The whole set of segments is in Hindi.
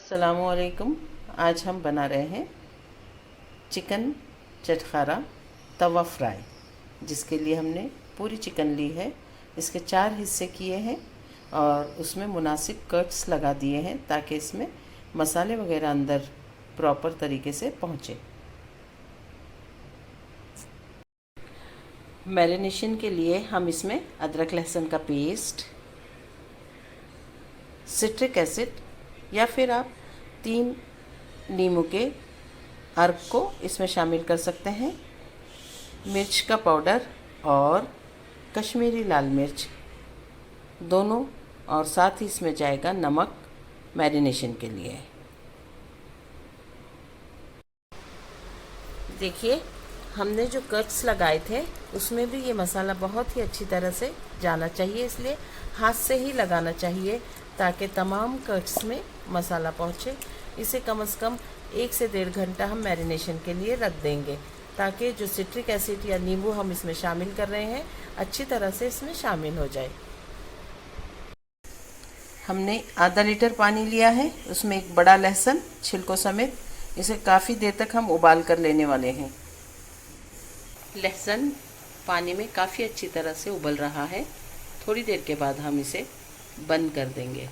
अस्सलामुअलैकुम। आज हम बना रहे हैं चिकन चटखारा तवा फ्राई, जिसके लिए हमने पूरी चिकन ली है। इसके 4 हिस्से किए हैं और उसमें मुनासिब कट्स लगा दिए हैं ताकि इसमें मसाले वगैरह अंदर प्रॉपर तरीके से पहुँचे। मैरिनेशन के लिए हम इसमें अदरक लहसुन का पेस्ट, सिट्रिक एसिड या फिर आप 3 नींबू के अर्क को इसमें शामिल कर सकते हैं, मिर्च का पाउडर और कश्मीरी लाल मिर्च दोनों, और साथ ही इसमें जाएगा नमक मैरिनेशन के लिए। देखिए, हमने जो कट्स लगाए थे उसमें भी ये मसाला बहुत ही अच्छी तरह से जाना चाहिए, इसलिए हाथ से ही लगाना चाहिए ताकि तमाम कट्स में मसाला पहुँचे। इसे कम से कम 1 से 1.5 घंटा हम मैरिनेशन के लिए रख देंगे ताकि जो सिट्रिक एसिड या नींबू हम इसमें शामिल कर रहे हैं अच्छी तरह से इसमें शामिल हो जाए। हमने आधा लीटर पानी लिया है, उसमें एक बड़ा लहसुन छिलकों समेत, इसे काफ़ी देर तक हम उबाल कर लेने वाले हैं। लहसुन पानी में काफ़ी अच्छी तरह से उबल रहा है। थोड़ी देर के बाद हम इसे बंद कर देंगे।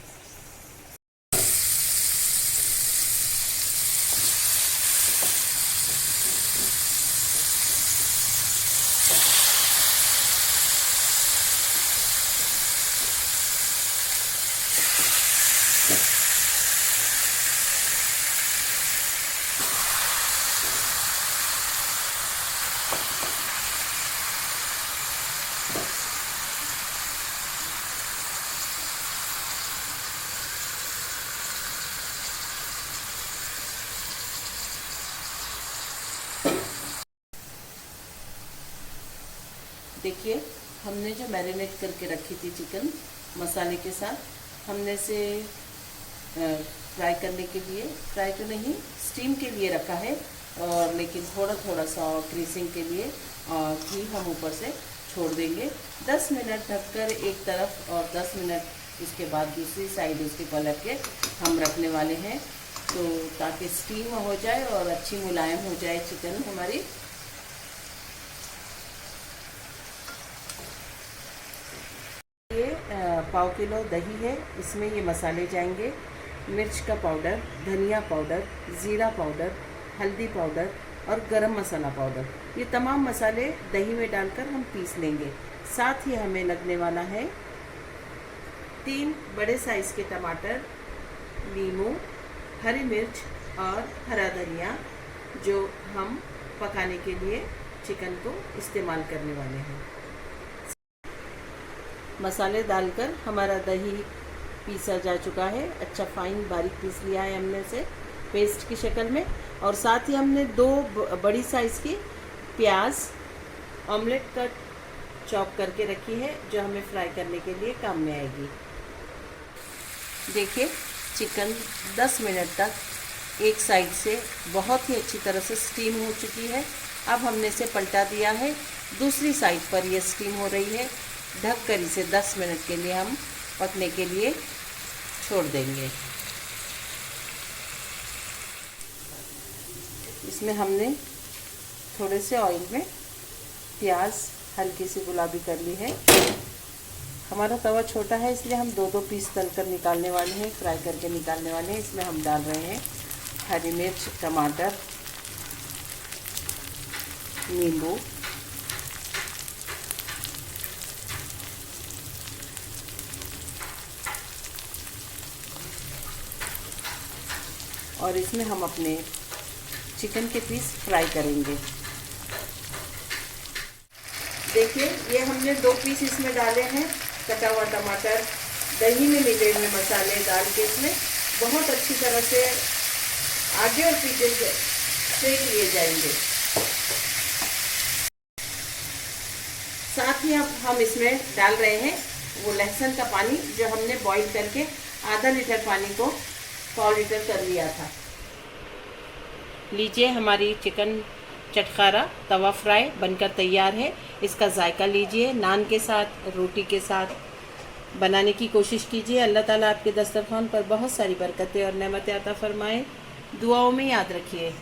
देखिए, हमने जो मैरिनेट करके रखी थी चिकन मसाले के साथ, हमने इसे फ्राई करने के लिए, फ्राई तो नहीं, स्टीम के लिए रखा है, और लेकिन थोड़ा थोड़ा सा ग्रीसिंग के लिए घी हम ऊपर से छोड़ देंगे। 10 मिनट ढककर एक तरफ और 10 मिनट इसके बाद दूसरी साइड उसके पलट के हम रखने वाले हैं, तो ताकि स्टीम हो जाए और अच्छी मुलायम हो जाए चिकन हमारी। ये 1/4 किलो दही है, इसमें ये मसाले जाएंगे: मिर्च का पाउडर, धनिया पाउडर, ज़ीरा पाउडर, हल्दी पाउडर और गरम मसाला पाउडर। ये तमाम मसाले दही में डालकर हम पीस लेंगे। साथ ही हमें लगने वाला है 3 बड़े साइज़ के टमाटर, नींबू, हरी मिर्च और हरा धनिया, जो हम पकाने के लिए चिकन को इस्तेमाल करने वाले हैं। मसाले डालकर हमारा दही पीसा जा चुका है, अच्छा फाइन बारीक पीस लिया है हमने इसे पेस्ट की शक्ल में। और साथ ही हमने 2 बड़ी साइज़ की प्याज ऑमलेट कट चॉप करके रखी है, जो हमें फ्राई करने के लिए काम में आएगी। देखिए, चिकन 10 मिनट तक एक साइड से बहुत ही अच्छी तरह से स्टीम हो चुकी है। अब हमने इसे पलटा दिया है, दूसरी साइड पर यह स्टीम हो रही है। ढककर इसे 10 मिनट के लिए हम पकने के लिए छोड़ देंगे। इसमें हमने थोड़े से ऑयल में प्याज हल्की सी गुलाबी कर ली है। हमारा तवा छोटा है, इसलिए हम 2-2 पीस तलकर निकालने वाले हैं, फ्राई करके निकालने वाले हैं। इसमें हम डाल रहे हैं हरी मिर्च, टमाटर, नींबू, और इसमें हम अपने चिकन के पीस फ्राई करेंगे। देखिए, ये हमने 2 पीस इसमें डाले हैं, कटा हुआ टमाटर, दही में मिले हुए मसाले डाल के इसमें बहुत अच्छी तरह से आगे और पीछे से सेक लिए जाएंगे। साथ ही हम इसमें डाल रहे हैं वो लहसुन का पानी, जो हमने बॉईल करके आधा लीटर पानी को 1/4 लीटर कर लिया था। लीजिए, हमारी चिकन चटखारा तवा फ्राई बनकर तैयार है। इसका जायका लीजिए, नान के साथ, रोटी के साथ बनाने की कोशिश कीजिए। अल्लाह ताला आपके दस्तरखान पर बहुत सारी बरकतें और नेमतें अता फरमाएँ। दुआओं में याद रखिए।